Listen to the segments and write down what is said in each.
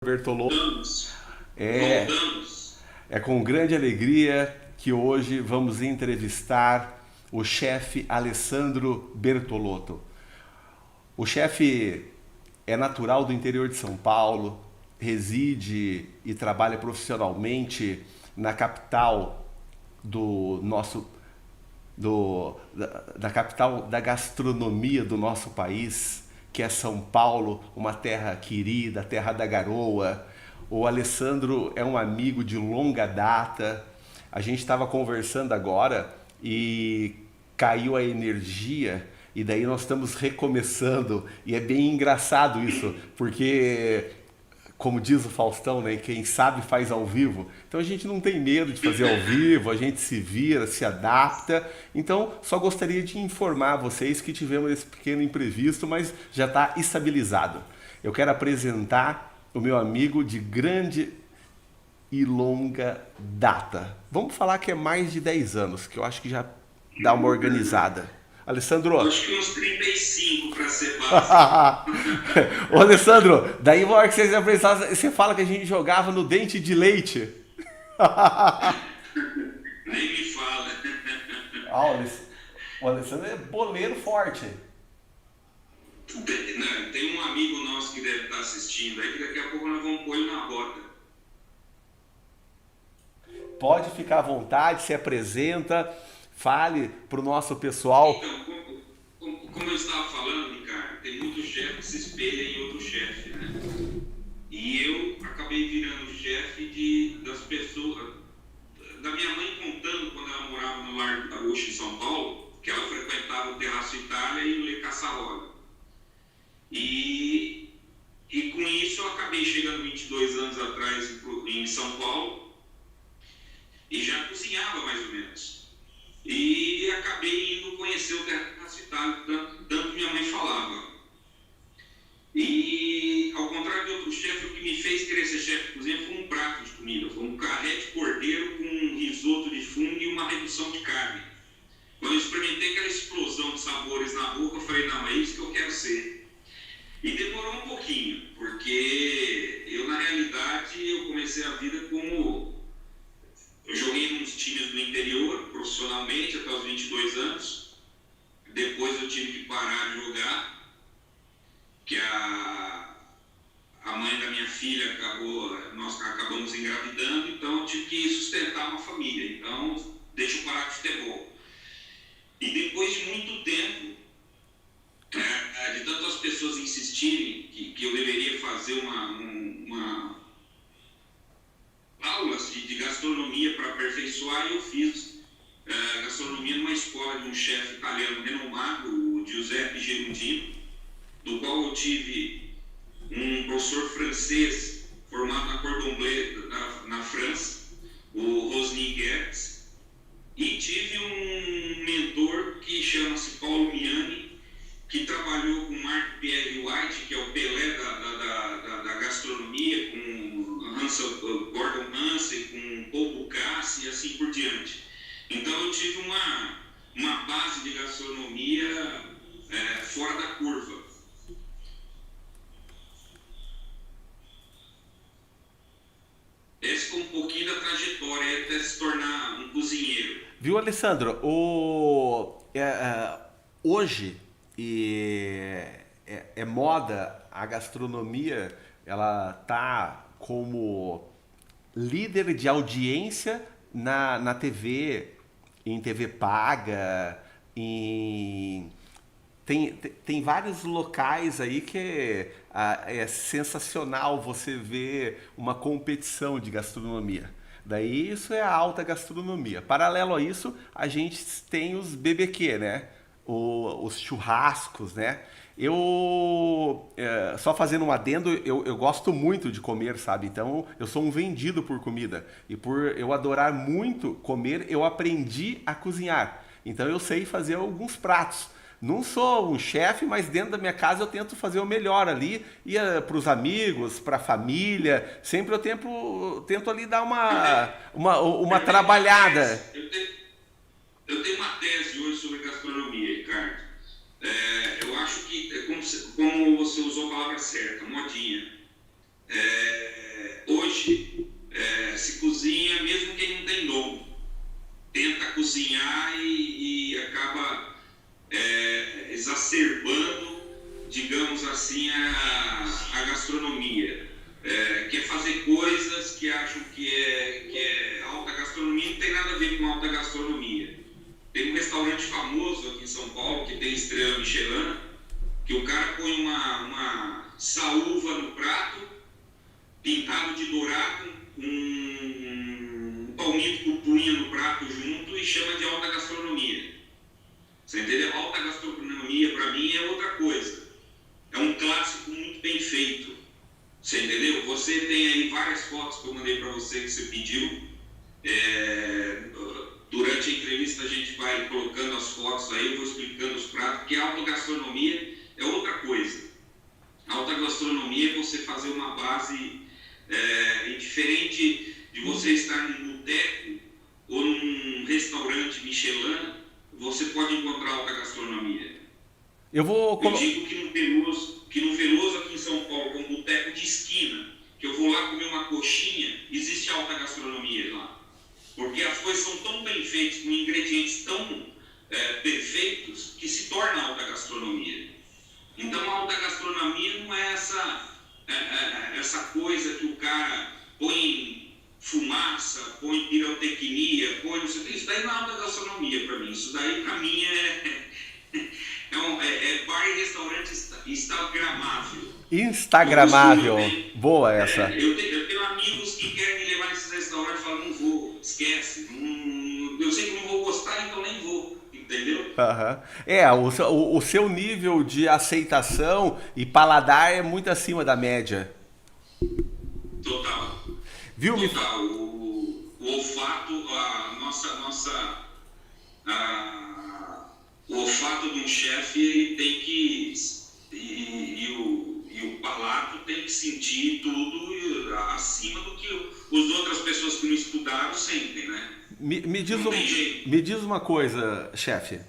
Bertolotto. Voltamos. É, Voltamos. é com grande alegria que hoje vamos entrevistar o chefe Alessandro Bertolotto. O chefe é natural do interior de São Paulo, reside e trabalha profissionalmente na capital do nosso da capital da gastronomia do nosso país, que é São Paulo, uma terra querida, terra da garoa. O Alessandro é um amigo de longa data. A gente estava conversando agora e caiu a energia e daí nós estamos recomeçando e é bem engraçado isso, porque como diz o Faustão, né? Quem sabe faz ao vivo. Então a gente não tem medo de fazer ao vivo, a gente se vira, se adapta. Então só gostaria de informar vocês que tivemos esse pequeno imprevisto, mas já está estabilizado. Eu quero apresentar o meu amigo de grande e longa data. Vamos falar que é mais de 10 anos, que eu acho que já dá uma organizada. Alessandro, Acho que uns 35 para ser básico. ô Alessandro, daí uma hora que vocês apresentaram, você fala que a gente jogava no dente de leite. Nem me fala. Ah, o Alessandro é boleiro forte. Tem um amigo nosso que deve estar assistindo aí, que daqui a pouco nós vamos pôr ele na bota. Pode ficar à vontade, se apresenta, fale pro nosso pessoal. Então, como eu estava falando, Ricardo, tem muito chefe que se espelha em outro chefe, né? E eu acabei virando chefe das pessoas. Da minha mãe contando quando ela morava no Largo da Roxa, em São Paulo, que ela frequentava o Terraço Itália e o Le Caçarola. E, e com isso eu acabei chegando 22 anos atrás em São Paulo e já cozinhava mais ou menos. E acabei indo conhecer o Terraço Itália, tanto minha mãe falava. E ao contrário de outro chefe, o que me fez querer ser chefe de cozinha foi um prato de comida, foi um carré de cordeiro com um risoto de fungo e uma redução de carne. Quando eu experimentei aquela explosão de sabores na boca, eu falei, não, é isso que eu quero ser. E demorou um pouquinho, porque eu, na realidade, eu comecei a vida como... Eu joguei nos times do interior, profissionalmente, até os 22 anos. Depois eu tive que parar de jogar, que a mãe da minha filha nós acabamos engravidando, então eu tive que sustentar uma família. Então, deixa eu parar de futebol. E depois de muito tempo, de tantas pessoas insistirem que eu deveria fazer uma aulas de gastronomia para aperfeiçoar, eu fiz gastronomia numa escola de um chefe italiano renomado, o Giuseppe Gerundino, do qual eu tive um professor francês formado na Cordon Bleu, na França, o Rosny Guedes, e tive um mentor que chama-se Paulo Miani, que trabalhou com Mark Pierre White, que é o Pelé da gastronomia, com Gordon Ramsay, com Paul Bocuse e assim por diante. Então eu tive uma base de gastronomia fora da curva. Esse foi um pouquinho da trajetória até se tornar um cozinheiro. Viu, Alessandro? Hoje é moda a gastronomia, ela tá como líder de audiência na TV, em TV paga, em tem vários locais aí que é sensacional você ver uma competição de gastronomia. Daí isso é a alta gastronomia. Paralelo a isso, a gente tem os BBQ, né? Os churrascos, né? Só fazendo um adendo, eu gosto muito de comer, sabe? Então eu sou um vendido por comida. E por eu adorar muito comer, eu aprendi a cozinhar. Então eu sei fazer alguns pratos. Não sou um chefe, mas dentro da minha casa eu tento fazer o melhor ali. E para os amigos, para a família, sempre tento ali dar uma trabalhada. Eu tenho uma tese hoje sobre gastronomia, Ricardo. Eu acho que, como você usou a palavra certa, modinha. Hoje se cozinha mesmo quem não tem dom. Tenta cozinhar e acaba exacerbando, digamos assim, a gastronomia. Quer fazer coisas que acham que é alta gastronomia, não tem nada a ver com alta gastronomia. Tem um restaurante famoso aqui em São Paulo que tem estrela Michelin, que o cara põe uma saúva no prato, pintado de dourado, um palmito com punha no prato junto e chama de alta gastronomia. Você entendeu? Alta gastronomia para mim é outra coisa. É um clássico muito bem feito. Você entendeu? Você tem aí várias fotos que eu mandei para você que você pediu. Durante a entrevista a gente vai colocando as fotos aí, eu vou explicando os pratos, porque a alta gastronomia é outra coisa. A alta gastronomia é você fazer uma base diferente de você estar num boteco ou num restaurante Michelin, você pode encontrar alta gastronomia. Eu digo que no Veloso aqui em São Paulo, que é um boteco de esquina, que eu vou lá comer uma coxinha, existe alta gastronomia lá. Porque as coisas são tão bem feitas, com ingredientes tão perfeitos, que se torna alta gastronomia. Então a alta gastronomia não é essa coisa que o cara põe fumaça, põe pirotecnia, põe não sei o que. Isso daí não é alta gastronomia para mim. Isso daí para mim é bar e restaurante instagramável. Instagramável. Boa essa. Eu tenho amigos que querem me levar nesses restaurantes e falam, não vou, esquece. Eu sei que não vou gostar, então nem vou. Entendeu? O seu nível de aceitação e paladar é muito acima da média. Total. Viu? Total. O olfato, o olfato de um chefe, ele tem que. E o palato tem que sentir tudo acima do que as outras pessoas que não estudaram sentem, né? Me diz uma coisa, chefe.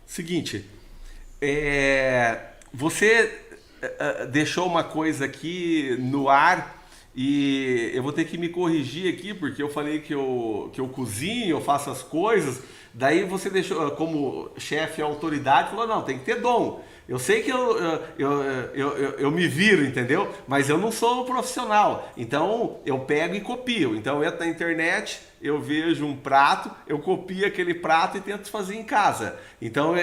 Seguinte, você deixou uma coisa aqui no ar e eu vou ter que me corrigir aqui porque eu falei que eu cozinho, eu faço as coisas. Daí você deixou, como chefe e autoridade, falou, não, tem que ter dom. Eu sei que eu me viro, entendeu? Mas eu não sou um profissional. Então, eu pego e copio. Então, eu entro na internet, eu vejo um prato, eu copio aquele prato e tento fazer em casa. Então,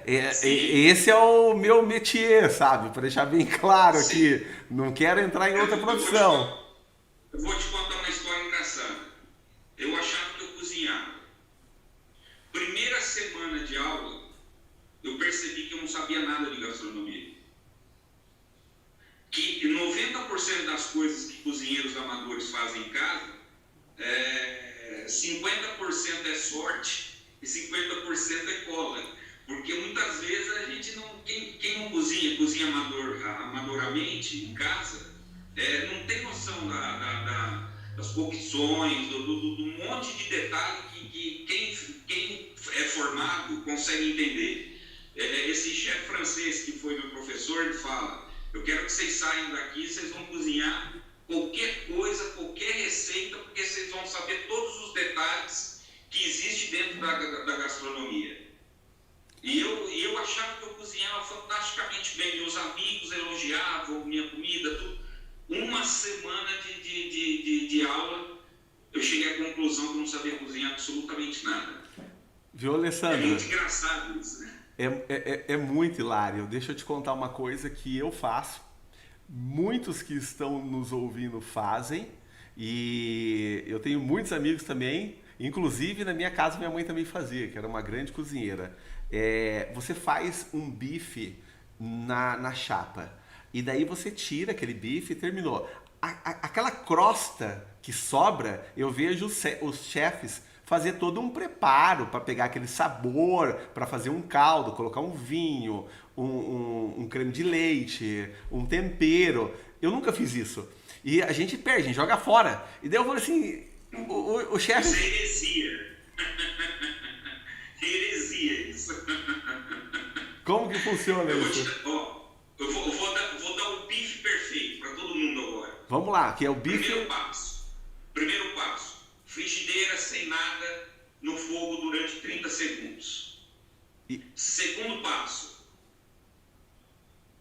esse é o meu métier, sabe? Para deixar bem claro aqui. Não quero entrar em outra profissão. Eu vou te contar uma história engraçada. Eu achava que eu cozinhava. Primeira semana de aula, eu percebi que eu não sabia nada de gastronomia. Que 90% das coisas que cozinheiros amadores fazem em casa, 50% é sorte e 50% é cola. Porque muitas vezes a gente não. Quem não cozinha amadoramente em casa, não tem noção das cocções, do monte de detalhe que quem é formado consegue entender. Esse chefe francês que foi meu professor, ele fala, eu quero que vocês saiam daqui, vocês vão cozinhar qualquer coisa, qualquer receita, porque vocês vão saber todos os detalhes que existem dentro da gastronomia. E eu achava que eu cozinhava fantasticamente bem, meus amigos elogiavam minha comida, tudo. Uma semana de aula, eu cheguei à conclusão que eu não sabia cozinhar absolutamente nada. Viu, Alessandro? É muito engraçado isso, né? É muito hilário. Deixa eu te contar uma coisa que eu faço. Muitos que estão nos ouvindo fazem. E eu tenho muitos amigos também. Inclusive, na minha casa, minha mãe também fazia, que era uma grande cozinheira. Você faz um bife na chapa. E daí você tira aquele bife e terminou. Aquela crosta que sobra, eu vejo os chefes fazer todo um preparo para pegar aquele sabor, para fazer um caldo, colocar um vinho, um creme de leite, um tempero. Eu nunca fiz isso. E a gente perde, a gente joga fora. E daí eu falei assim, o chefe... Isso é heresia. Heresia isso. Como que funciona isso? Eu vou dar o bife perfeito para todo mundo agora. Vamos lá, que é o bife. Primeiro passo, frigideira sem nada no fogo durante 30 segundos. Segundo passo,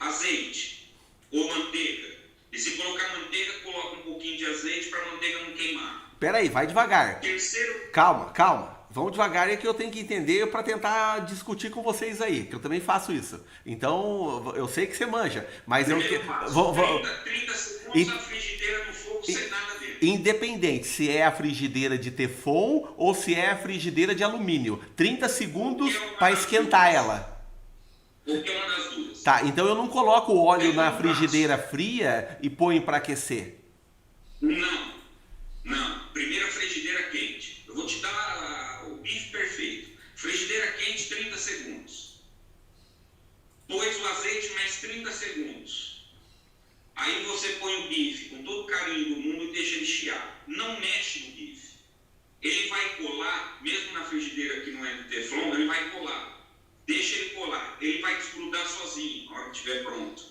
azeite ou manteiga. E se colocar manteiga, coloca um pouquinho de azeite para a manteiga não queimar. Pera aí, vai devagar. Terceiro... Calma. Vamos devagar, é que eu tenho que entender para tentar discutir com vocês aí, que eu também faço isso. Então, eu sei que você manja, mas Primeiro eu... passo, 30 segundos a frigideira no fogo sem nada dentro. Independente se é a frigideira de Teflon ou se é a frigideira de alumínio. 30 segundos para esquentar ela. Qualquer uma das duas. Tá, então eu não coloco o óleo na frigideira fria e ponho para aquecer. Não. Primeiro a frigideira quente. Eu vou te dar o bife perfeito. Frigideira quente, 30 segundos. Pôs o azeite mais 30 segundos. Aí você põe o bife com todo o carinho do mundo e deixa ele chiar. Não mexe no bife. Ele vai colar, mesmo na frigideira que não é de Teflon, ele vai colar. Deixa ele colar. Ele vai desgrudar sozinho, na hora que estiver pronto.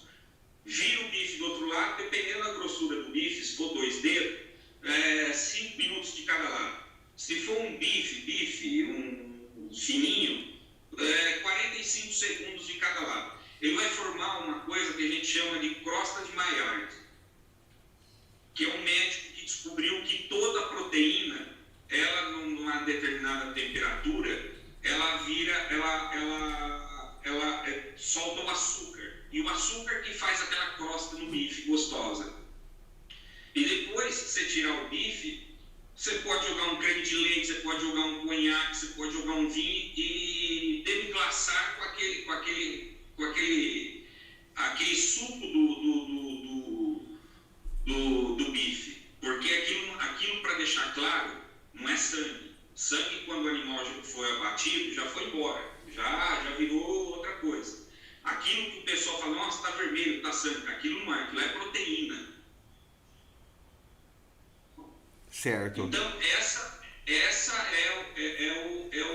Vira o bife do outro lado, dependendo da grossura do bife, se for 2 dedos, 5 minutos de cada lado. Se for um bife, um fininho, 45 segundos de cada lado. Ele vai formar uma coisa que a gente chama de crosta de Maillard, que é um médico que descobriu que toda a proteína, ela numa determinada temperatura, ela solta o açúcar. E o açúcar que faz aquela crosta no bife gostosa. E depois que você tirar o bife, você pode jogar um creme de leite, você pode jogar um conhaque, você pode jogar um vinho e deglaçar com aquele suco do bife. Porque aquilo para deixar claro, não é sangue. Sangue, quando o animal já foi abatido, já foi embora. Já virou outra coisa. Aquilo que o pessoal fala, nossa, está vermelho, está sangue. Aquilo não é, aquilo é proteína. Certo. Então, essa é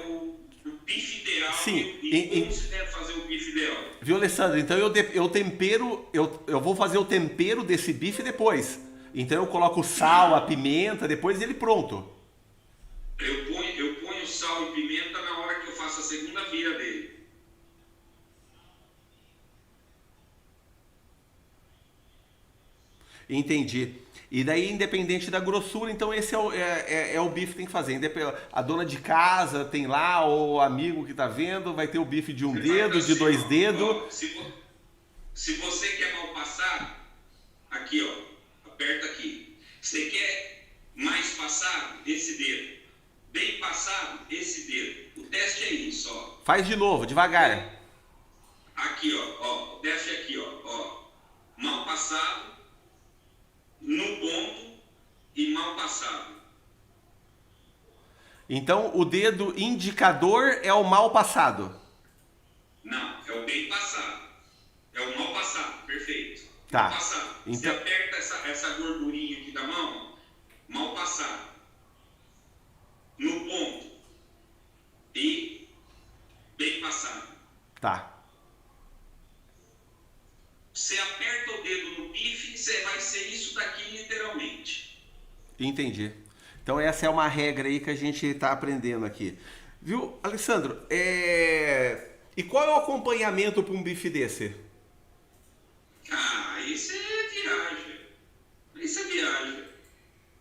o bife ideal. Sim. E como se deve fazer o bife ideal? Viu, Alessandro? Então eu tempero, eu vou fazer o tempero desse bife depois. Então eu coloco o sal, a pimenta, depois ele pronto. Eu ponho sal e pimenta na hora que eu faço a segunda vira dele. Entendi. E daí, independente da grossura, então esse é o bife que tem que fazer. A dona de casa tem lá, ou o amigo que tá vendo, vai ter o bife de um dedo, de 2 dedos. Se você quer mal passado, aqui ó, aperta aqui. Você quer mais passado, esse dedo. Bem passado, esse dedo. O teste é isso, ó. Faz de novo, devagar. Aqui, ó, o teste é aqui, ó. Mal passado, no ponto e mal passado. Então o dedo indicador é o mal passado. Não, é o bem passado. É o mal passado, perfeito. Tá. Mal passado. Então... Você aperta essa gordurinha aqui da mão, mal passado. No ponto e bem passado. Tá. Você aperta o dedo no bife, você vai ser isso daqui literalmente. Entendi. Então essa é uma regra aí que a gente está aprendendo aqui. Viu, Alessandro? E qual é o acompanhamento para um bife desse? Ah, isso é viagem. Isso é viagem.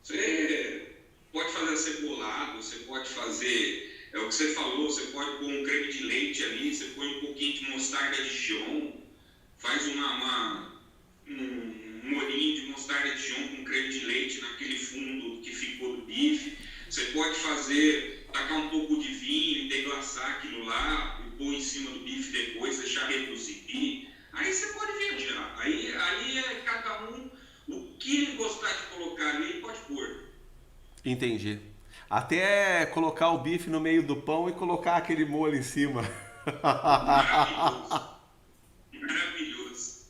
Você pode fazer acebolado, você pode fazer, é o que você falou, você pode pôr um creme de leite ali, você põe um pouquinho de mostarda de Dijon, faz um molhinho de mostarda de Dijon com creme de leite naquele fundo que ficou do bife. Você pode tacar um pouco de vinho e deglaçar aquilo lá, e pôr em cima do bife depois, deixar reduzir. Aí você pode viajar. Aí é cada um, o que ele gostar de colocar ali, ele pode pôr. Entendi. Até colocar o bife no meio do pão e colocar aquele molho em cima. Maravilhoso.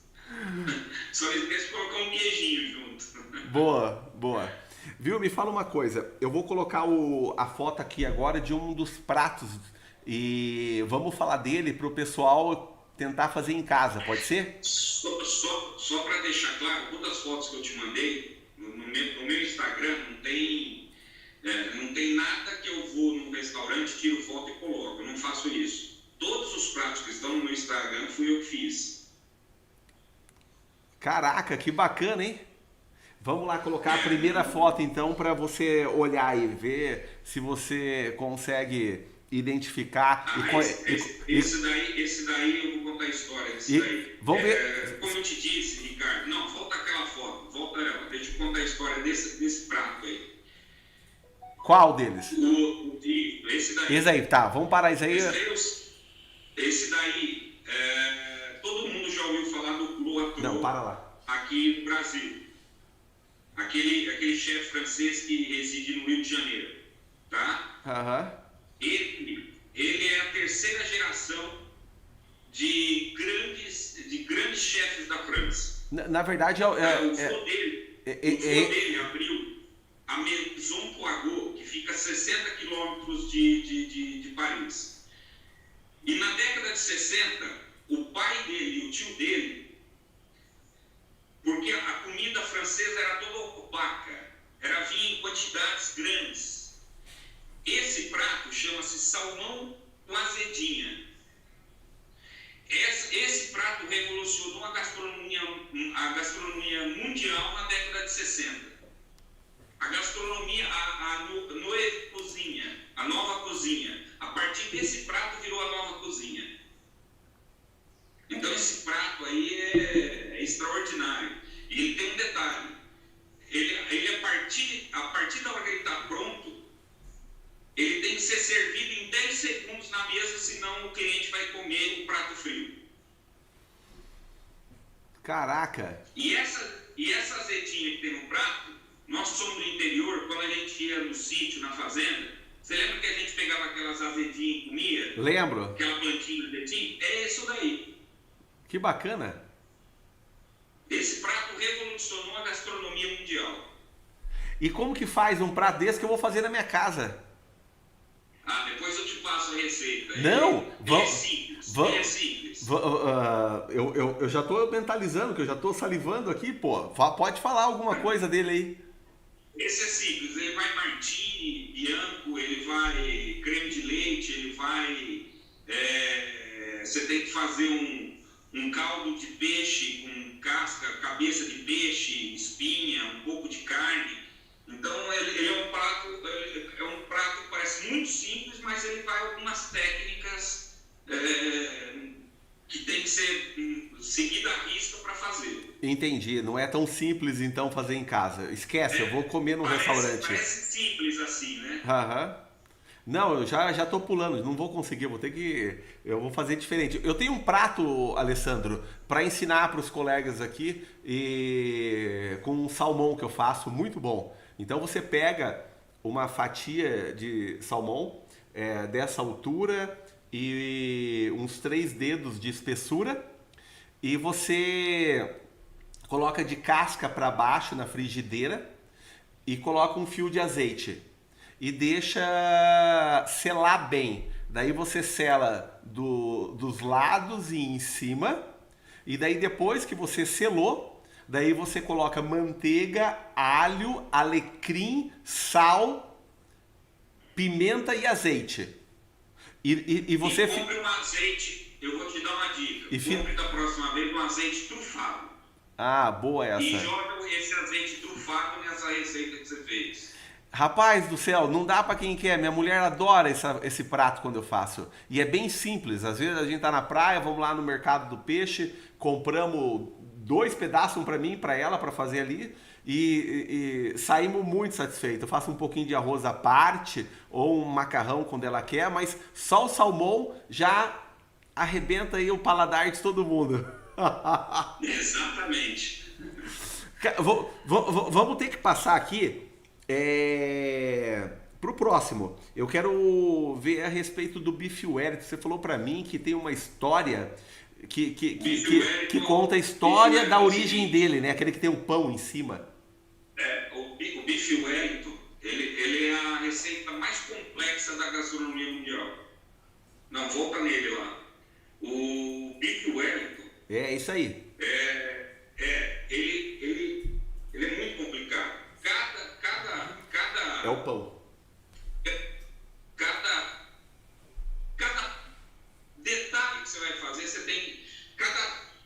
Só não esquece de colocar um queijinho junto. Boa. Viu? Me fala uma coisa. Eu vou colocar a foto aqui agora de um dos pratos e vamos falar dele para o pessoal tentar fazer em casa, pode ser? Só para deixar claro, todas as fotos que eu te mandei, meu Instagram não tem nada que eu vou num restaurante, tiro foto e coloco. Eu não faço isso. Todos os pratos que estão no meu Instagram fui eu que fiz. Caraca, que bacana, hein? Vamos lá colocar a primeira foto então para você olhar e ver se você consegue identificar. Esse daí eu vou contar a história. Vamos ver. Como eu te disse, Ricardo, não, volta aquela foto, volta ela, deixa eu contar a história desse prato aí. Qual deles? Esse daí. Esse aí, tá, vamos parar isso aí. Esse daí, todo mundo já ouviu falar do Cloître. Não, para lá. Aqui no Brasil. Aquele chefe francês que reside no Rio de Janeiro, tá? Aham. Ele é a terceira geração de grandes chefes da França. Na verdade, o vô dele abriu a Maison Poirot, que fica a 60 quilômetros de Paris. E na década de 60, o pai dele e o tio dele, porque a comida francesa era toda opaca, vinha em quantidades grandes. Esse prato chama-se salmão com azedinha. Esse prato revolucionou a gastronomia mundial na década de 60. A gastronomia, a Nouvelle Cozinha, a nova cozinha. A partir desse prato virou a nova cozinha. Então esse prato aí é extraordinário. E ele tem um detalhe. Ele a partir da hora que ele está pronto, ele tem que ser servido em 10 segundos na mesa, senão o cliente vai comer o prato frio. Caraca! E essa azedinha que tem no prato, nós somos do interior, quando a gente ia no sítio, na fazenda, você lembra que a gente pegava aquelas azedinhas e comia? Lembro. Aquela plantinha de azedinha? É isso daí. Que bacana! Esse prato revolucionou a gastronomia mundial. E como que faz um prato desse que eu vou fazer na minha casa? Depois eu te passo a receita. Não! É simples. É simples. Eu já estou mentalizando, que eu já estou salivando aqui, pô. Pode falar alguma coisa dele aí. Esse é simples. Ele vai martini, bianco, ele vai creme de leite, ele vai... você tem que fazer um caldo de peixe com casca, cabeça de peixe, espinha, um pouco de carne. Então ele é um prato que parece muito simples, mas ele vai algumas técnicas que tem que ser seguida à risca para fazer. Entendi, não é tão simples então fazer em casa. Esquece, eu vou comer no restaurante. Parece simples assim, né? Aham. Não, eu já tô pulando, não vou conseguir, eu vou fazer diferente. Eu tenho um prato, Alessandro, para ensinar para os colegas aqui, com um salmão que eu faço, muito bom. Então você pega uma fatia de salmão dessa altura e uns 3 dedos de espessura, e você coloca de casca para baixo na frigideira e coloca um fio de azeite. E deixa selar bem. Daí você sela dos lados e em cima. E daí depois que você selou, daí você coloca manteiga, alho, alecrim, sal, pimenta e azeite. E você... E compre um azeite, eu vou te dar uma dica. Compre da próxima vez um azeite trufado. Ah, boa essa. E joga esse azeite trufado nessa receita que você fez. Rapaz do céu, não dá pra quem quer. Minha mulher adora esse prato quando eu faço. E é bem simples. Às vezes a gente tá na praia, vamos lá no mercado do peixe, compramos 2 pedaços, um pra mim e pra ela, pra fazer ali, e saímos muito satisfeitos. Eu faço um pouquinho de arroz à parte, ou um macarrão quando ela quer, mas só o salmão já arrebenta aí o paladar de todo mundo. Exatamente. Vamos ter que passar aqui pro próximo. Eu quero ver a respeito do bife Wellington. Você falou pra mim que tem uma história que conta a história da origem dele, né? Aquele que tem um pão em cima. O bife Wellington, ele é a receita mais complexa da gastronomia mundial. Não, volta nele lá. O bife Wellington... É isso aí. Ele é muito complicado. É o pão. Cada, cada detalhe que você vai fazer, você tem.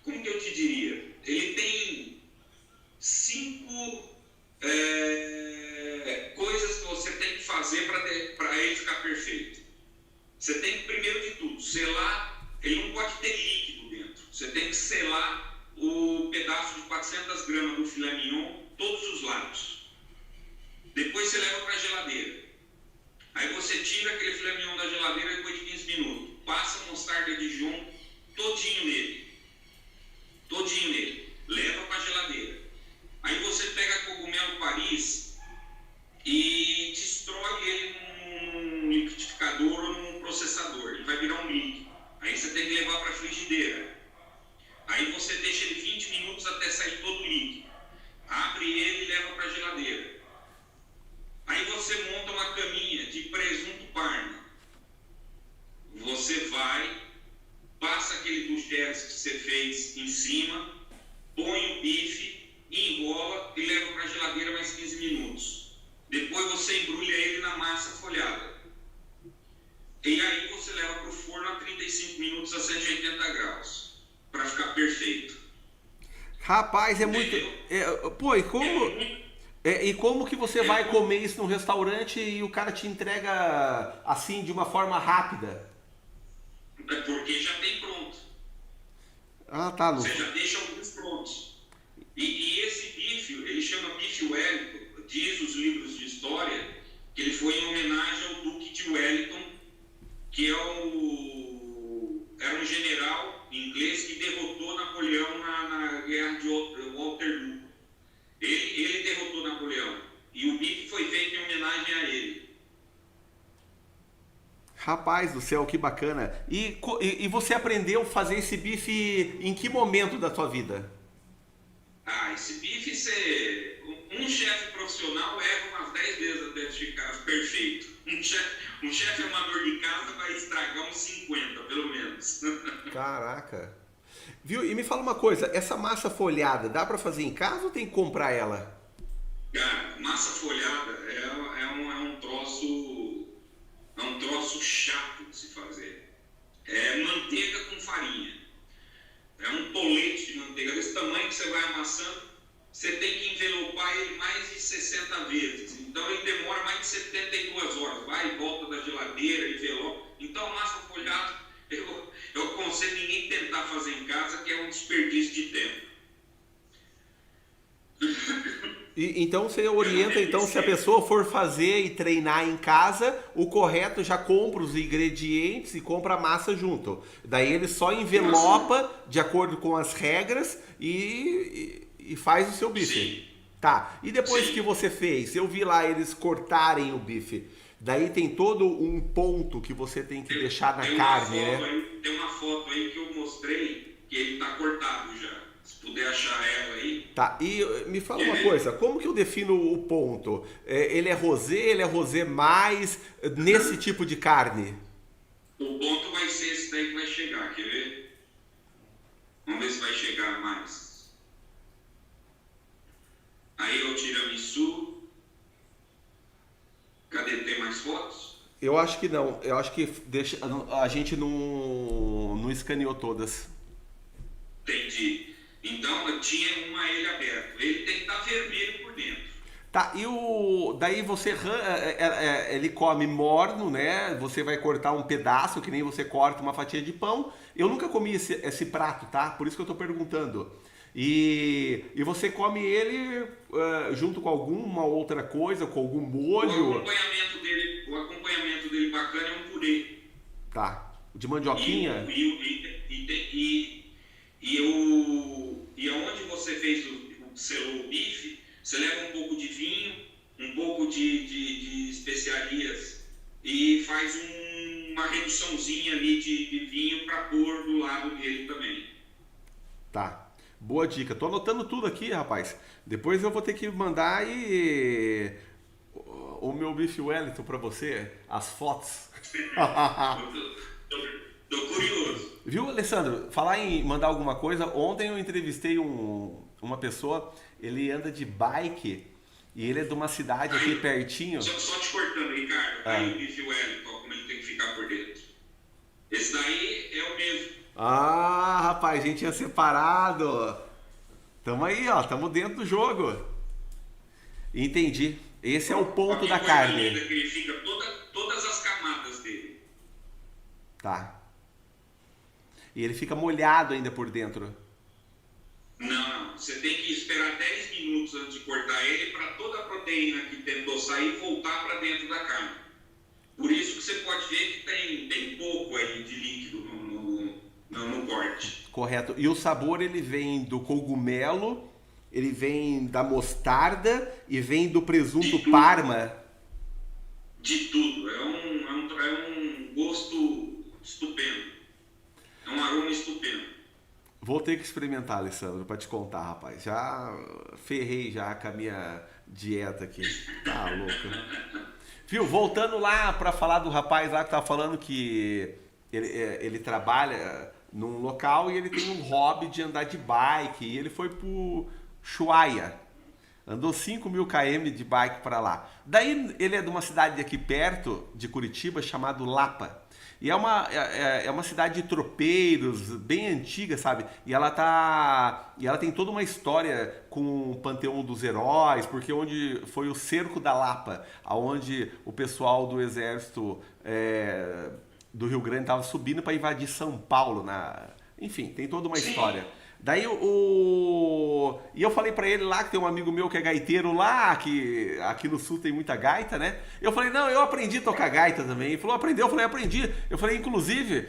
Como que eu te diria? Ele tem 5 coisas que você tem que fazer para ele ficar perfeito. Você tem que, primeiro de tudo, selar. Ele não pode ter líquido dentro. Você tem que selar o pedaço de 400 gramas do filé mignon, todos os lados. Depois você leva para a geladeira. Aí você tira aquele filé mignon da geladeira depois de 15 minutos. Passa mostarda Dijon todinho nele. Leva para a geladeira. Aí você pega cogumelo Paris e destrói ele num liquidificador ou num processador. Ele vai virar um líquido. Aí você tem que levar para a frigideira. Aí você deixa ele 20 minutos até sair todo o líquido. Abre ele e leva para a geladeira. Aí você monta uma caminha de presunto Parma. Você vai, passa aquele duchesse que você fez em cima, põe o bife, enrola e leva para a geladeira mais 15 minutos. Depois você embrulha ele na massa folhada. E aí você leva para o forno a 35 minutos a 180 graus, para ficar perfeito. Rapaz, é muito... pô, e como... e como que você vai comer isso num restaurante e o cara te entrega assim, de uma forma rápida? É porque já tem pronto. Ah, tá. Você já deixa alguns prontos. E esse bife, ele chama bife Wellington. Diz os livros de história que ele foi em homenagem ao Duque de Wellington, que era um general inglês que derrotou Napoleão na guerra de Waterloo. Ele derrotou Napoleão. E o bife foi feito em homenagem a ele. Rapaz do céu, que bacana. E você aprendeu a fazer esse bife em que momento da sua vida? Esse bife, um chefe profissional erra umas 10 vezes até ficar perfeito. Um chefe amador de casa vai estragar uns 50, pelo menos. Caraca. Viu? E me fala uma coisa, essa massa folhada, dá pra fazer em casa ou tem que comprar ela? Cara, massa folhada é um troço chato de se fazer. É manteiga com farinha. É um tolete de manteiga desse tamanho que você vai amassando. Você tem que envelopar ele mais de 60 vezes. Então ele demora mais de 72 horas. Vai e volta da geladeira, envelopa. Então a massa folhada, eu aconselho ninguém tentar fazer em casa, que é um desperdício de tempo. Então você orienta, então, se a pessoa for fazer e treinar em casa, o correto já compra os ingredientes e compra a massa junto. Daí ele só envelopa de acordo com as regras e faz o seu bife. Sim. Tá, e depois Sim. que você fez, eu vi lá eles cortarem o bife. Daí tem todo um ponto que você tem que deixar na carne, né? Tem uma foto aí que eu mostrei que ele tá cortado já. Se puder achar ela aí. Tá, e me fala uma coisa, como que eu defino o ponto? Ele é rosé mais nesse tipo de carne? O ponto vai ser esse daí que vai chegar, quer ver? Vamos ver se vai chegar mais. Aí o tiramisu. Cadê? Tem mais fotos? Eu acho que não, eu acho que a gente não escaneou todas. Entendi. Então tinha uma ele aberto. Ele tem que estar vermelho por dentro. Tá, daí você ele come morno, né? Você vai cortar um pedaço, que nem você corta uma fatia de pão. Eu nunca comi esse prato, tá? Por isso que eu tô perguntando. E você come ele junto com alguma outra coisa, com algum molho. O acompanhamento dele bacana é um purê. Tá. De mandioquinha? E aonde você selou o bife, você leva um pouco de vinho, um pouco de especiarias e faz uma reduçãozinha ali de vinho para pôr do lado dele também. Tá. Boa dica. Tô anotando tudo aqui, rapaz. Depois eu vou ter que mandar o meu bife Wellington para você, as fotos. Tô curioso. Viu, Alessandro? Falar em mandar alguma coisa, ontem eu entrevistei uma pessoa, ele anda de bike E ele é de uma cidade aqui pertinho. Só te cortando, Ricardo. Aí o bife Wellington, como ele tem que ficar por dentro. Esse daí é o mesmo. Ah, rapaz, a gente tinha separado. Tamo aí, ó, tamo dentro do jogo. Entendi. Esse é o ponto da carne. Linda que ele fica todas as camadas dele. Tá. E ele fica molhado ainda por dentro. Não. Você tem que esperar 10 minutos antes de cortar ele para toda a proteína que tentou sair voltar para dentro da carne. Por isso que você pode ver que tem pouco aí de líquido no corte. Correto. E o sabor ele vem do cogumelo, ele vem da mostarda e vem do presunto Parma. De tudo. É um gosto estupendo. É um aroma estupendo. Vou ter que experimentar, Alessandro, para te contar, rapaz. Já ferrei já com a minha dieta aqui. Tá louco. Viu? Voltando lá para falar do rapaz lá que tava falando que ele trabalha num local e ele tem um hobby de andar de bike. E ele foi pro Ushuaia. Andou 5.000 km de bike para lá. Daí ele é de uma cidade aqui perto de Curitiba chamada Lapa. E é uma cidade de tropeiros, bem antiga, sabe? E ela tem toda uma história com o Panteão dos Heróis, porque onde foi o Cerco da Lapa, onde o pessoal do exército do Rio Grande estava subindo para invadir São Paulo. Enfim, tem toda uma história. Daí e eu falei pra ele lá que tem um amigo meu que é gaiteiro lá, que aqui no sul tem muita gaita, né? Eu falei, não, eu aprendi a tocar gaita também. Ele falou, aprendeu? Eu falei, aprendi. Eu falei, inclusive,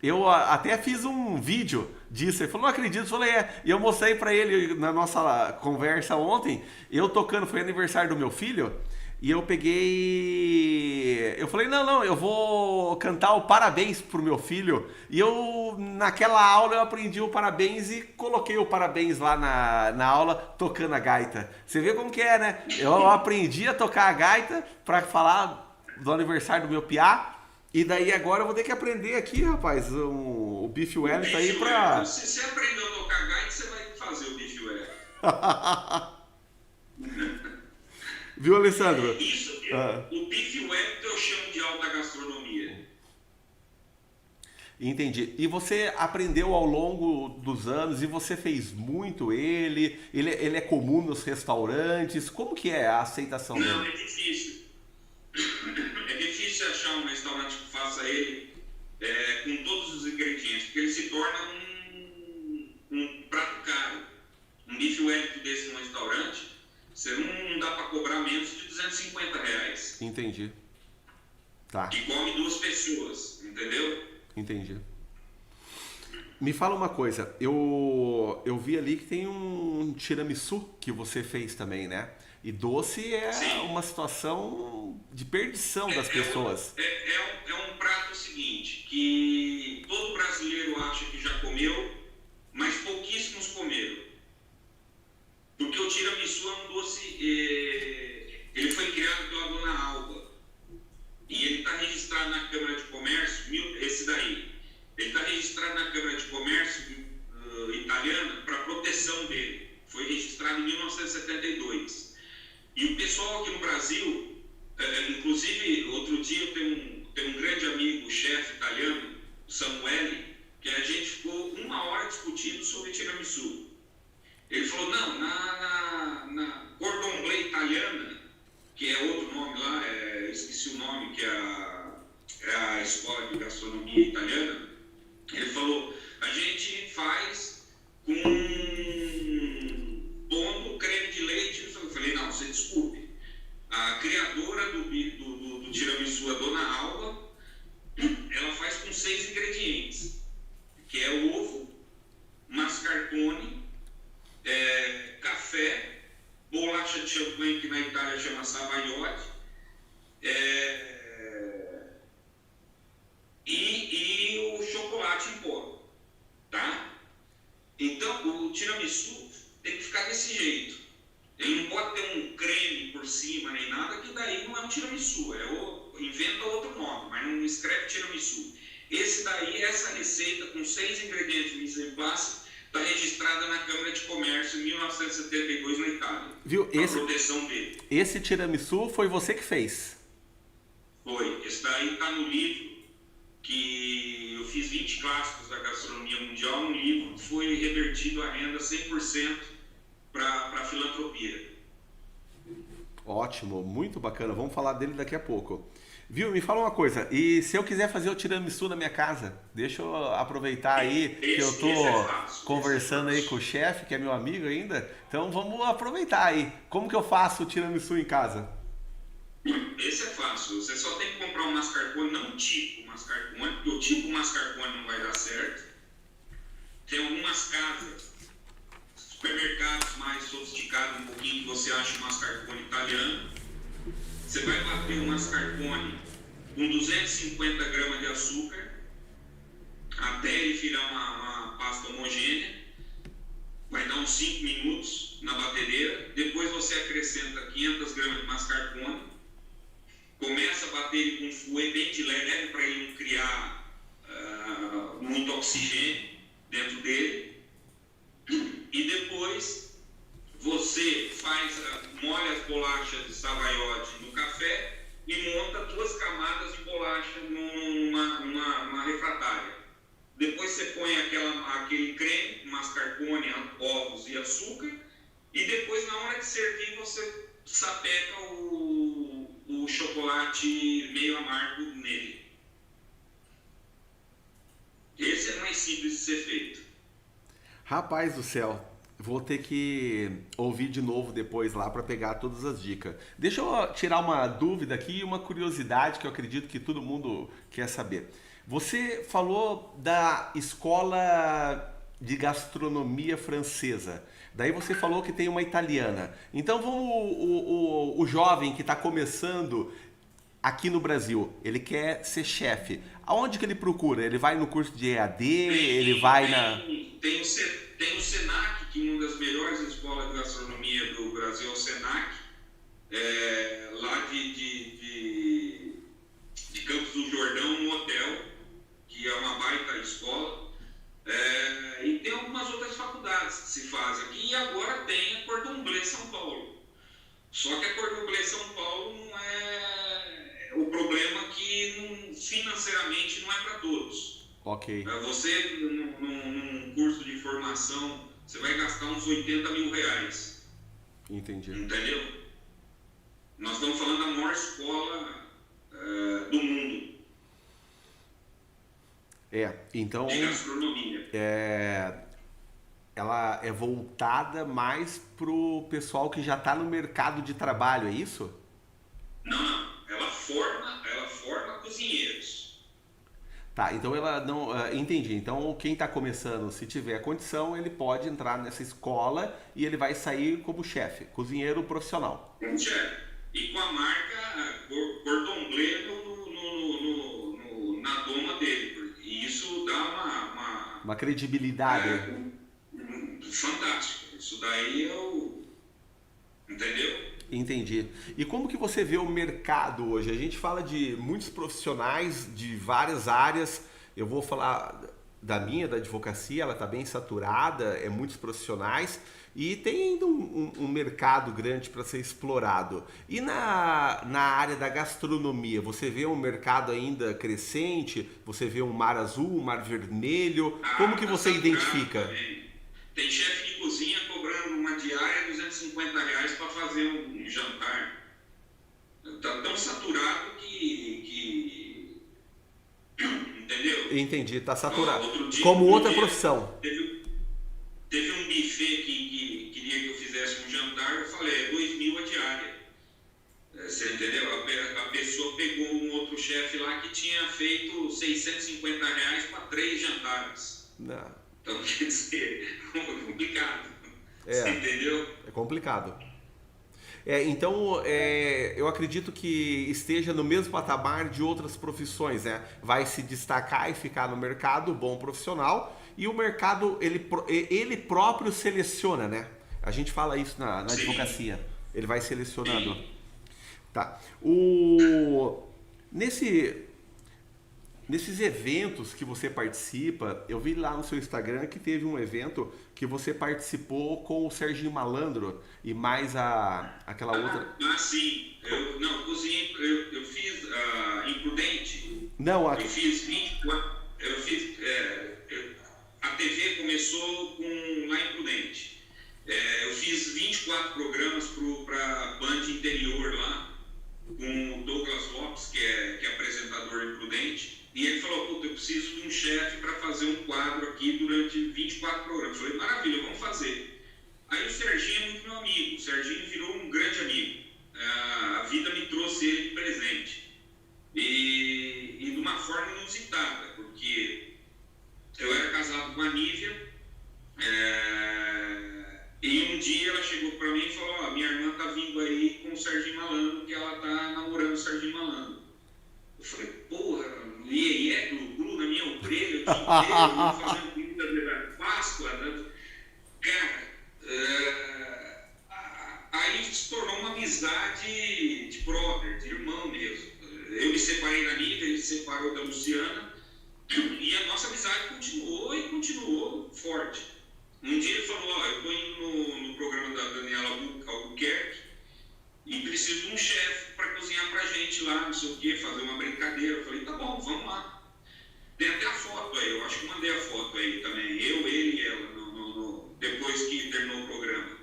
eu até fiz um vídeo disso. Ele falou, não acredito. Eu falei, E eu mostrei pra ele na nossa conversa ontem, eu tocando, foi aniversário do meu filho. E eu falei, não, eu vou cantar o parabéns pro meu filho. E naquela aula eu aprendi o parabéns e coloquei o parabéns lá na aula tocando a gaita. Você vê como que é, né? Eu aprendi a tocar a gaita pra falar do aniversário do meu piá. E daí agora eu vou ter que aprender aqui, rapaz, o Beef Wellington aí pra... Se você aprendeu a tocar gaita, você vai fazer o Beef Wellington. Viu, Alessandro? Isso, o Beef Wellington eu chamo de alta gastronomia. Entendi. E você aprendeu ao longo dos anos e você fez muito ele é comum nos restaurantes? Como que é a aceitação dele? Não, é difícil. É difícil achar um restaurante que faça ele com todos os ingredientes, porque ele se torna um prato caro. Um Beef Wellington desse no restaurante, você não dá para cobrar menos de R$250. Entendi. Tá. E come 2 pessoas, entendeu? Entendi. Me fala uma coisa, eu vi ali que tem um tiramisu que você fez também, né? E doce é Sim. Uma situação de perdição das pessoas. É um prato seguinte, que todo brasileiro acha que já comeu, mas pouquíssimos comeram. Porque o tiramisu é um doce, ele foi criado pela Dona Alba. E ele está registrado na Câmara de Comércio, esse daí. Ele está registrado na Câmara de Comércio italiana para proteção dele. Foi registrado em 1972. E o pessoal aqui no Brasil, inclusive outro dia eu tenho um grande amigo, chefe italiano, o Samuele, que a gente ficou 1 hora discutindo sobre tiramisu. Ele falou, não, na Cordon Bleu italiana, que é outro nome lá, esqueci o nome, que é a escola de gastronomia italiana, ele falou, a gente faz com pondo creme de leite. Eu falei, não, você desculpe, a criadora do tiramisu, a Dona Alba, ela faz com 6 ingredientes, que é ovo, mascarpone, café, bolacha de champanhe, que na Itália chama savaiote, e o chocolate em pó, tá? Então, o tiramisu tem que ficar desse jeito. Ele não pode ter um creme por cima nem nada, que daí não é um tiramisu, inventa outro nome, mas não escreve tiramisu. Esse daí, essa receita com 6 ingredientes mise en place, está registrada na Câmara de Comércio em 1972 na Itália. Viu? A proteção dele. Esse tiramisu foi você que fez? Foi. Esse daí está no livro, que eu fiz 20 clássicos da gastronomia mundial. No livro foi revertido a renda 100% para a filantropia. Ótimo, muito bacana. Vamos falar dele daqui a pouco. Viu? Me fala uma coisa. E se eu quiser fazer o tiramisu na minha casa? Deixa eu aproveitar aí que eu tô conversando aí com o chefe, que é meu amigo ainda. Então vamos aproveitar aí. Como que eu faço o tiramisu em casa? Esse é fácil. Você só tem que comprar um mascarpone, não tipo mascarpone, porque o tipo mascarpone não vai dar certo. Tem algumas casas, supermercados mais sofisticados, um pouquinho, que você acha um mascarpone italiano. Você vai bater um mascarpone com 250 gramas de açúcar até ele virar uma pasta homogênea. Vai dar uns 5 minutos na batedeira. Depois você acrescenta 500 gramas de mascarpone. Começa a bater ele com fouet bem de leve para ele não criar muito oxigênio dentro dele. E depois você molha as bolachas de Savoiarde no café e monta 2 camadas de bolacha numa refratária. Depois você põe aquele creme, mascarpone, ovos e açúcar, e depois na hora de servir você sapeca o chocolate meio amargo nele. Esse é mais simples de ser feito. Rapaz do céu, vou ter que ouvir de novo depois lá para pegar todas as dicas. Deixa eu tirar uma dúvida aqui e uma curiosidade que eu acredito que todo mundo quer saber. Você falou da escola de gastronomia francesa. Daí você falou que tem uma italiana. Então o jovem que está começando aqui no Brasil, ele quer ser chefe. Aonde que ele procura? Ele vai no curso de EAD? Ele vai na... Tem o SENAC, que é uma das melhores escolas de gastronomia do Brasil, é o SENAC, lá de Campos do Jordão, no hotel, que é uma baita escola. E tem algumas outras faculdades que se fazem aqui, e agora tem a Cordon Bleu São Paulo. Só que a Cordon Bleu São Paulo não é o problema, que financeiramente não é para todos. Ok. Você, num curso de formação, você vai gastar uns 80 mil reais. Entendi. Entendeu? Nós estamos falando da maior escola do mundo. Então... De gastronomia. Ela é voltada mais pro pessoal que já está no mercado de trabalho, é isso? Não. Ela forma cozinheiros. Tá, então ela não... entendi. Então quem está começando, se tiver condição, ele pode entrar nessa escola e ele vai sair como chefe, cozinheiro profissional. Como chefe. E com a marca Cordon Bleu na doma dele. E isso dá uma credibilidade. Fantástico. Isso daí entendeu? Entendi. E como que você vê o mercado hoje? A gente fala de muitos profissionais de várias áreas. Eu vou falar da advocacia, ela está bem saturada, muitos profissionais e tem ainda um mercado grande para ser explorado. E na área da gastronomia, você vê um mercado ainda crescente? Você vê um mar azul, um mar vermelho? Como que você identifica? Também. Tem chefe de cozinha cobrando uma diária de R$250 para fazer um jantar. Está tão saturado que... Entendeu? Entendi, está saturado. Dia, como outra profissão. Teve um buffet que queria que eu fizesse um jantar, eu falei, 2 mil a diária. Você entendeu? A pessoa pegou um outro chefe lá que tinha feito R$650 para 3 jantares. Não. Então, quer dizer, é complicado. Você entendeu? É complicado. Então, eu acredito que esteja no mesmo patamar de outras profissões, né? Vai se destacar e ficar no mercado, bom profissional, e o mercado, ele próprio seleciona, né? A gente fala isso na advocacia. Ele vai selecionando. Sim. Tá. Nesses eventos que você participa, eu vi lá no seu Instagram que teve um evento que você participou com o Serginho Malandro e mais aquela outra. Sim. Não, cozinhei, eu fiz Imprudente. Não, Eu fiz 24. Eu fiz. A TV começou com lá em Prudente. Eu fiz 24 programas para Band Interior lá, com o Douglas Lopes, que é apresentador em Prudente. E ele falou, puta, eu preciso de um chefe para fazer um quadro aqui durante 24 programas. Eu falei, maravilha, vamos fazer. Aí o Serginho é muito meu amigo, o Serginho virou um grande amigo. A vida me trouxe ele de presente. E de uma forma inusitada, porque eu era casado com a Nívia, e um dia ela chegou para mim e falou, minha irmã tá vindo aí com o Serginho Malandro, que ela tá namorando o Serginho Malandro. Eu falei, porra, glu na minha orelha, o dia inteiro, fazendo comida de Páscoa, né? Cara, aí se tornou uma amizade de brother, de irmão mesmo. Eu me separei da Nívia, ele se separou da Luciana, e a nossa amizade continuou e continuou forte. Um dia ele falou, eu tô indo no programa da Daniela Albuquerque e preciso de um chefe para cozinhar pra gente lá, não sei o que, fazer uma brincadeira. Eu falei, tá bom, vamos lá. Tem até a foto aí, eu acho que mandei a foto aí também, eu, ele e ela, depois que terminou o programa.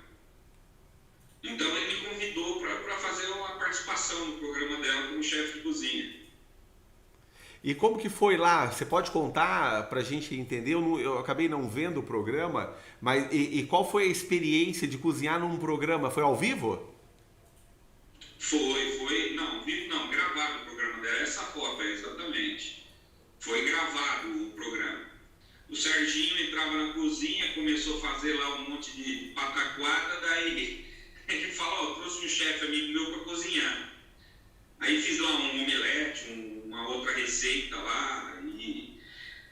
Então ele me convidou para fazer uma participação no programa dela como chefe de cozinha. E como que foi lá? Você pode contar pra gente entender? Eu acabei não vendo o programa, mas e qual foi a experiência de cozinhar num programa? Foi ao vivo? Foi, não, vivo não, gravado o programa dela, essa foto aí, exatamente. Foi gravado o programa. O Serginho entrava na cozinha, começou a fazer lá um monte de pataquada, daí ele falou, eu trouxe um chefe amigo meu para cozinhar. Aí fiz lá um omelete, uma outra receita lá, e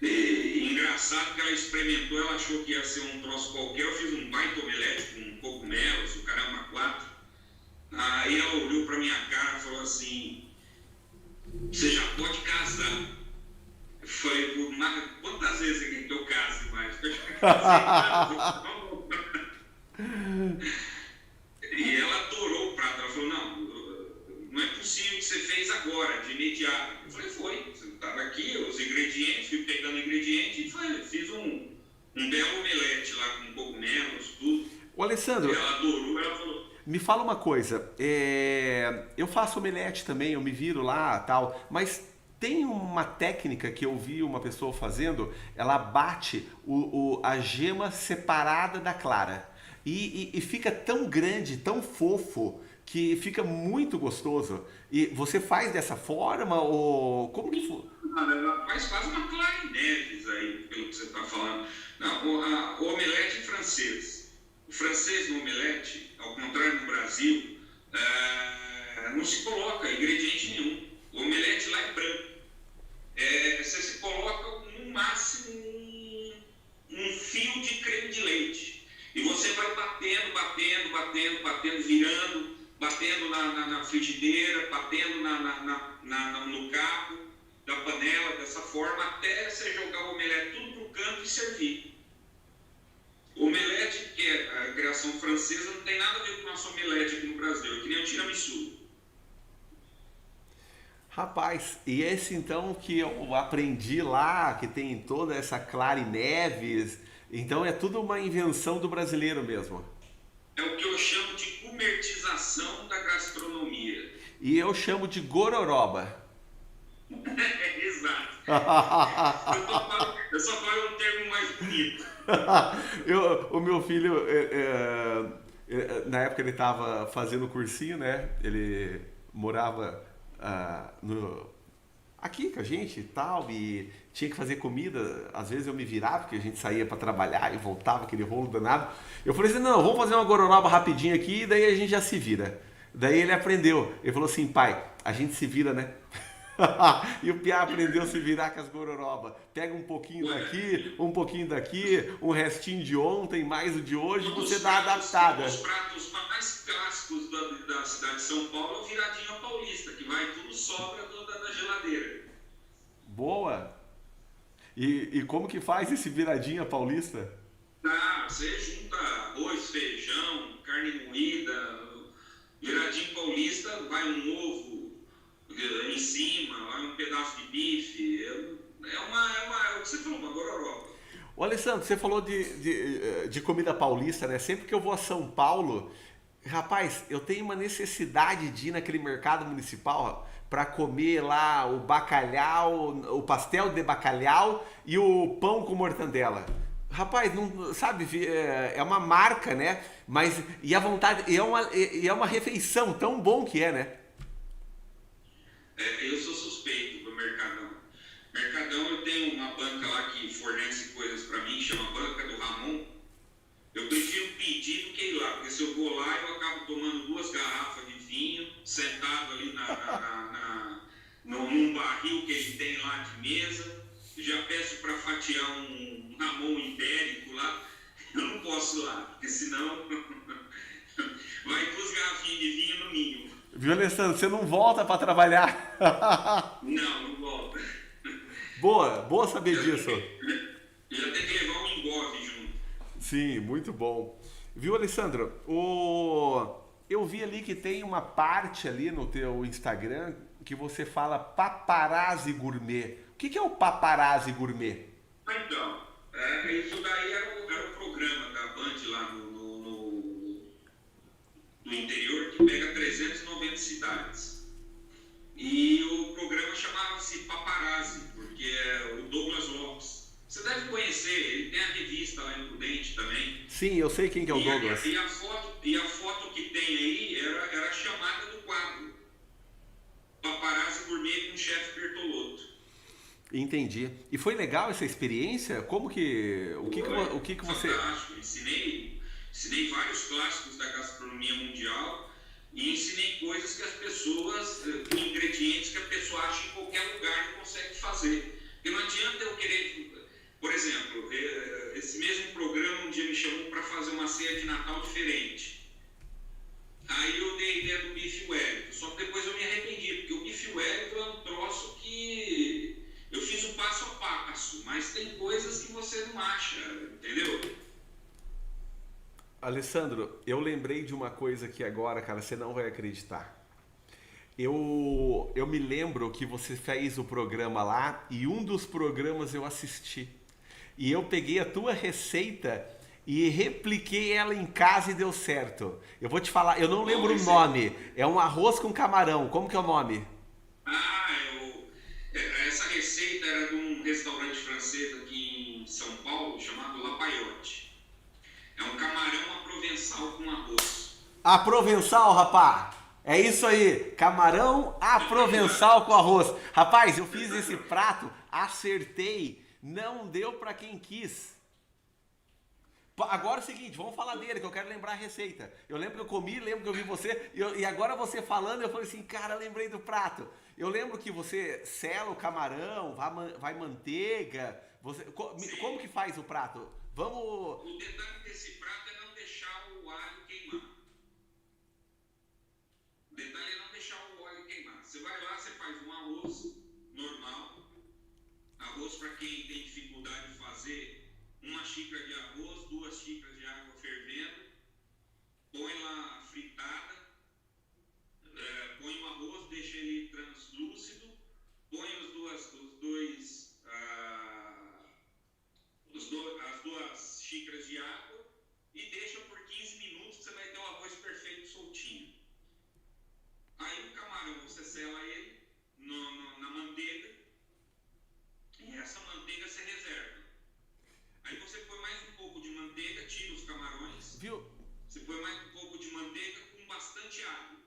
engraçado que ela experimentou, ela achou que ia ser um troço qualquer, eu fiz um baita omelete com cogumelos, o caramba 4. Aí ela olhou pra minha cara e falou assim, você já pode casar. Eu falei, quantas vezes você quer que eu case mais? Eu já casei. E ela adorou o prato, ela falou, não é possível que você fez agora, de imediato. Eu falei, foi, você estava aqui, os ingredientes, fui pegando ingredientes e fiz um belo omelete lá com cogumelos, tudo. Ô Alessandro, E ela adorou, ela falou, me fala uma coisa, eu faço omelete também, eu me viro lá tal, mas tem uma técnica que eu vi uma pessoa fazendo, ela bate a gema separada da clara e fica tão grande, tão fofo, que fica muito gostoso. E você faz dessa forma ou como que foi? Ela faz uma Clara Neves aí, pelo que você está falando. Não, o omelete é francês. O francês no omelete, ao contrário do Brasil, não se coloca ingrediente nenhum. O omelete lá é branco. Você se coloca no máximo um fio de creme de leite. E você vai batendo, virando, batendo na frigideira, batendo no cabo da panela, dessa forma, até você jogar o omelete tudo pro canto e servir. O omelete, que é a criação francesa, não tem nada a ver com o nosso omelete aqui no Brasil, é que nem o tiramisu. Rapaz, e esse então que eu aprendi lá, que tem toda essa Clara Neves, então é tudo uma invenção do brasileiro mesmo. É o que eu chamo de gourmetização da gastronomia. E eu chamo de gororoba. Exato. Eu só falo um termo mais bonito. O meu filho, na época ele estava fazendo cursinho, né? Ele morava aqui com a gente e tal, e tinha que fazer comida. Às vezes eu me virava, porque a gente saía para trabalhar e voltava, aquele rolo danado. Eu falei assim, não, vamos fazer uma gororoba rapidinho aqui e daí a gente já se vira. Daí ele aprendeu, ele falou assim, pai, a gente se vira, né? E o Piá aprendeu a se virar com as gororoba. Pega um pouquinho daqui, um pouquinho daqui, um restinho de ontem, mais o de hoje, e você dá adaptada. Os pratos mais clássicos da cidade de São Paulo é o viradinho paulista, que vai tudo sobra da geladeira. Boa! E como que faz esse viradinha paulista? Ah, você junta arroz, feijão, carne moída, viradinho paulista, vai um ovo em cima, vai um pedaço de bife. É o que você falou, uma gororoba. Ô Alessandro, você falou de comida paulista, né? Sempre que eu vou a São Paulo, rapaz, eu tenho uma necessidade de ir naquele mercado municipal para comer lá o bacalhau, o pastel de bacalhau e o pão com mortandela. Rapaz, não, sabe, é uma marca, né? Mas e a vontade, e é uma refeição tão bom que é, né? Eu sou suspeito do Mercadão. Mercadão, eu tenho uma banca lá que fornece coisas para mim, chama Banca do Ramon. Eu prefiro pedir do que ir lá, porque se eu vou lá, eu acabo tomando 2 garrafas de vinho, sentado ali num barril que ele tem lá de mesa. Já peço para fatiar um Ramon ibérico lá. Eu não posso ir lá, porque senão vai 2 garrafinhas de vinho no mínimo. Viu, Alessandro? Você não volta para trabalhar. Não, não volta. Boa, boa saber disso. Já tem que levar um engove junto. Sim, muito bom. Viu, Alessandro? Eu vi ali que tem uma parte ali no teu Instagram que você fala paparazzi gourmet. O que é o paparazzi gourmet? Então, isso daí era o programa da Band lá no interior que pega 390 cidades. E o programa chamava-se Paparazzi, porque é o Douglas Lopes. Você deve conhecer, ele tem a revista lá em Prudente também. Sim, eu sei quem que é o Douglas. E a foto que tem aí era a chamada do quadro. Paparazzi Gourmet com o chefe Bertolotto. Entendi. E foi legal essa experiência? Como que. O que você. Fantástico. Ensinei vários clássicos da gastronomia mundial e ensinei coisas que as pessoas, ingredientes que a pessoa acha em qualquer lugar e consegue fazer. Porque não adianta eu querer. Por exemplo, esse mesmo programa um dia me chamou para fazer uma ceia de Natal diferente. Aí eu dei a ideia do bife Wellington, só que depois eu me arrependi, porque o bife Wellington é um troço que eu fiz o passo a passo, mas tem coisas que você não acha, entendeu? Alessandro, eu lembrei de uma coisa aqui agora, cara, você não vai acreditar. Eu me lembro que você fez o programa lá e um dos programas eu assisti. E eu peguei a tua receita e repliquei ela em casa e deu certo. Eu vou te falar, eu não lembro o nome. É um arroz com camarão. Como que é o nome? Essa receita era de um restaurante francês aqui em São Paulo chamado La Paillote. É um camarão à provençal com arroz. A provençal, rapá! É isso aí, camarão à provençal com arroz. Rapaz, eu fiz esse prato, acertei, não deu pra quem quis. Agora é o seguinte, vamos falar dele, que eu quero lembrar a receita. Eu lembro que eu comi, lembro que eu vi você, e agora você falando, eu falei assim, cara, lembrei do prato. Eu lembro que você sela o camarão, vai manteiga. Como que faz o prato? Vamos. O detalhe desse prato é não deixar o alho queimar. O detalhe é não deixar o óleo queimar. Você vai lá, você faz um arroz normal. Arroz, para quem tem dificuldade de fazer, 1 xícara de arroz, 2 xícaras de água fervendo. Põe lá fritada. Põe o arroz, deixa ele translúcido. Põe as 2 xícaras de água e deixa por 15 minutos que você vai ter um arroz perfeito soltinho. Aí o camarão, você sela ele na manteiga e essa manteiga você reserva. Aí você põe mais um pouco de manteiga, tira os camarões. Viu? Você põe mais um pouco de manteiga com bastante água.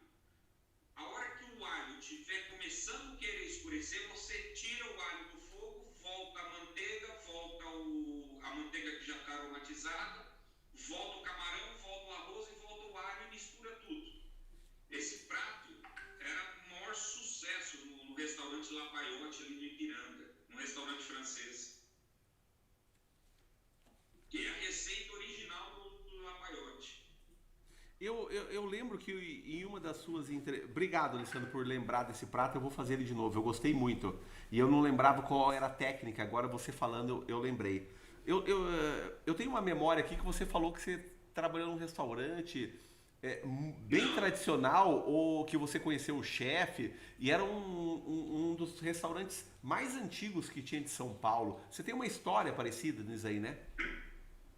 A hora que o alho estiver começando a querer escurecer, você tira o alho do fogo, volta a manteiga, volta a manteiga que já está aromatizada, volta o camarão, volta o arroz e volta o alho e mistura tudo. Esse prato era o maior sucesso no restaurante La Paillote ali no Ipiranga, um restaurante francês. Que é a receita original do La Paillote. Eu lembro lembro que em uma das suas Obrigado, Alessandro, por lembrar desse prato. Eu vou fazer ele de novo. Eu gostei muito. E eu não lembrava qual era a técnica. Agora você falando, eu lembrei. Eu tenho uma memória aqui que você falou que você trabalhou num restaurante bem tradicional, ou que você conheceu o chefe, e era um dos restaurantes mais antigos que tinha de São Paulo. Você tem uma história parecida nisso aí, né?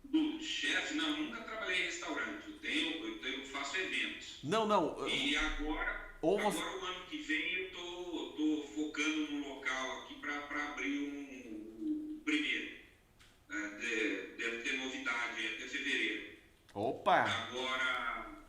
Do chefe, não, nunca trabalhei em restaurante. Eu faço eventos. Não, não. E agora, Ou você... agora o ano que vem eu tô focando num local aqui para abrir o primeiro. Deve ter novidade até fevereiro. Opa! Agora,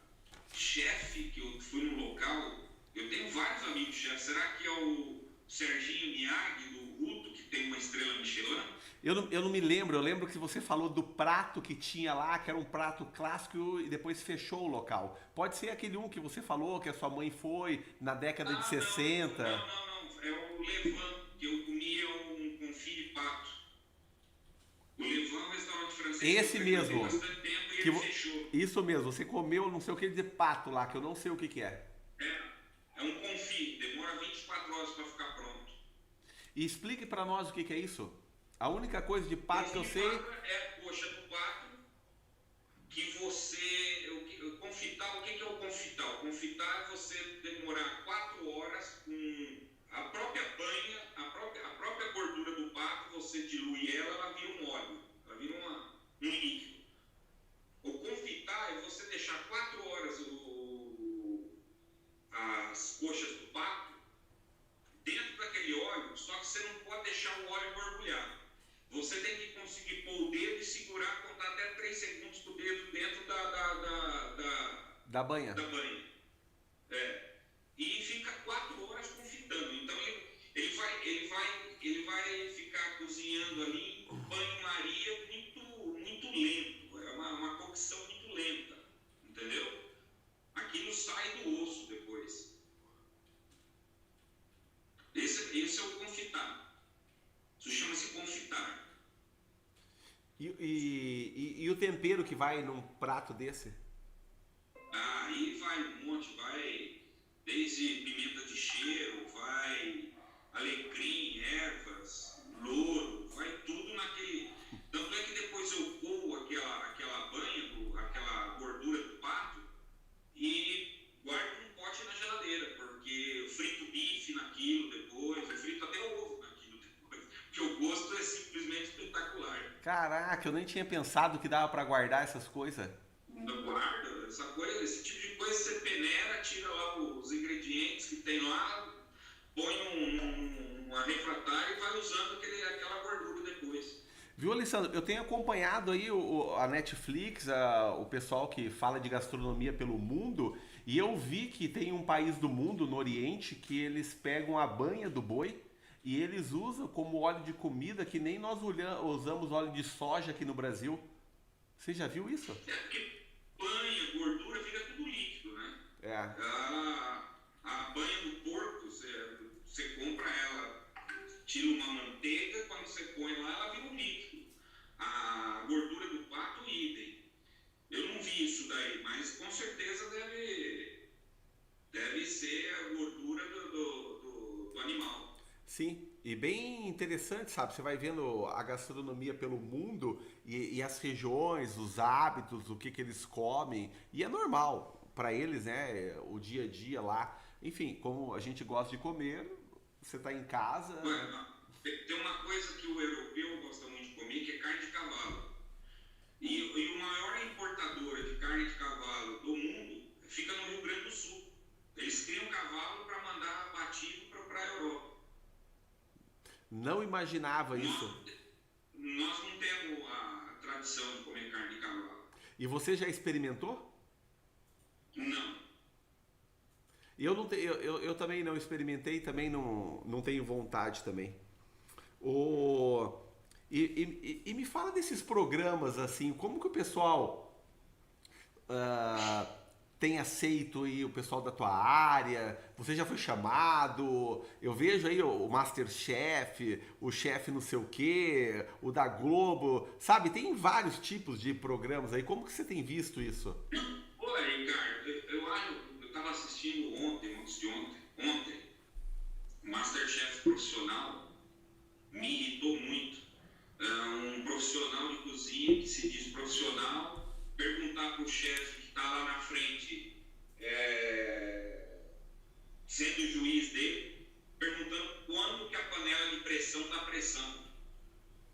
chefe, que eu fui no local, eu tenho vários amigos chefes. Será que é o Serginho Miyagi, do Ruto, que tem uma estrela Michelin? Eu não me lembro. Eu lembro que você falou do prato que tinha lá, que era um prato clássico, e depois fechou o local. Pode ser aquele um que você falou, que a sua mãe foi na década de 60. Não. É o Levan, que eu comia um confit de pato. O Levan é um restaurante francês. Esse mesmo. Bastante tempo e Que ele fechou. Isso mesmo. Você comeu não sei o que de pato lá, que eu não sei o que que é. É um confit. Demora 24 horas para ficar pronto. E explique pra nós o que que é isso. A única coisa de pato que eu sei... É a coxa do pato que você... Confitar, o que é o confitar? O confitar é você demorar 4 horas com a própria banha, a própria gordura do pato, você dilui ela vira um óleo, ela vira um líquido. O confitar é você deixar 4 horas as coxas do pato dentro daquele óleo, só que você não pode deixar o óleo borbulhar. Você tem que conseguir pôr o dedo e segurar, contar até 3 segundos com o dedo dentro Da banha. Da banha. E fica 4 horas confitando. Então ele vai ficar cozinhando ali em banho-maria muito lento. É uma cocção muito lenta. Entendeu? Aquilo sai do osso depois. Esse é o confitar. Isso chama-se confitar. E o tempero que vai num prato desse? Aí vai um monte, vai desde pimenta de cheiro, vai alecrim, ervas, louro, vai tudo naquele... Tanto é que depois eu coo aquela banha, aquela gordura do pato e guardo num pote na geladeira, porque eu frito bife naquilo depois, eu frito até ovo naquilo depois, porque o gosto é simplesmente espetacular. Caraca, eu nem tinha pensado que dava pra guardar essas coisas. Guarda, esse tipo de coisa você peneira, tira lá os ingredientes que tem lá, põe numa refratária e vai usando aquela gordura depois. Viu, Alessandro? Eu tenho acompanhado aí a Netflix, o pessoal que fala de gastronomia pelo mundo, e eu vi que tem um país do mundo, no Oriente, que eles pegam a banha do boi e eles usam como óleo de comida, que nem nós usamos óleo de soja aqui no Brasil. Você já viu isso? Porque banha, gordura, fica tudo líquido, né? A banha do porco, você compra ela, tira uma manteiga, quando você põe lá, ela vira um líquido. A gordura do pato, idem. Eu não vi isso daí, mas com certeza deve ser a gordura do animal. Sim, e bem interessante, sabe? Você vai vendo a gastronomia pelo mundo e as regiões, os hábitos, o que eles comem, e é normal para eles, né? O dia a dia lá. Enfim, como a gente gosta de comer, você tá em casa... Tem uma coisa que o europeu gosta muito de comer, que é carne de cavalo. E o maior importador de carne de cavalo do mundo fica no Rio Grande do Sul. Eles criam cavalo para mandar abatido para a Europa. Não imaginava isso. Nós não temos a tradição de comer carne de cavalo. E você já experimentou? Não. Eu também não experimentei, também não tenho vontade também. E me fala desses programas assim, como que o pessoal tem aceito aí, o pessoal da tua área? Você já foi chamado? Eu vejo aí o MasterChef, o chefe não sei o quê, o da Globo, tem vários tipos de programas aí. Como que você tem visto isso? Olha, Ricardo, eu eu estava assistindo ontem, Masterchef profissional, me irritou muito. Um profissional de cozinha que se diz profissional, perguntar para o chefe que está lá na frente, sendo o juiz dele, perguntando quando que a panela de pressão está pressando.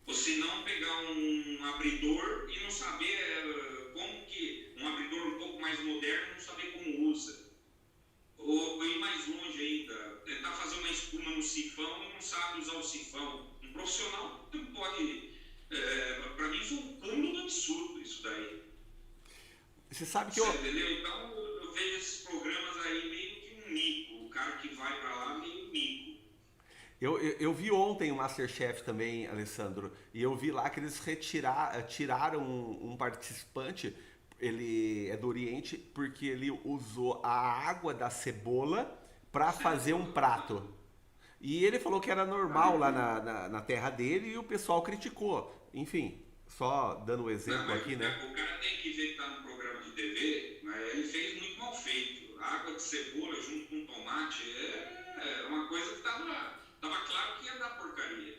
Ou se não pegar um abridor e não saber como que, um abridor um pouco mais moderno, não saber como usa. Ou ir mais longe ainda, tentar fazer uma espuma no sifão e não sabe usar o sifão. Um profissional não pode... para mim foi um cúmulo do absurdo isso daí. Você sabe que Você entendeu? Então eu vejo esses programas aí meio que um mico. O cara que vai para lá meio mico. Eu vi ontem o Masterchef também, Alessandro, e eu vi lá que eles tiraram um participante, ele é do Oriente, porque ele usou a água da cebola para fazer um prato. E ele falou que era normal lá na terra dele e o pessoal criticou. Enfim, só dando um exemplo Não, aqui, né? O cara tem que ver que está no programa de TV, mas ele fez muito mal feito. A água de cebola junto com tomate é uma coisa que estava claro que ia dar porcaria.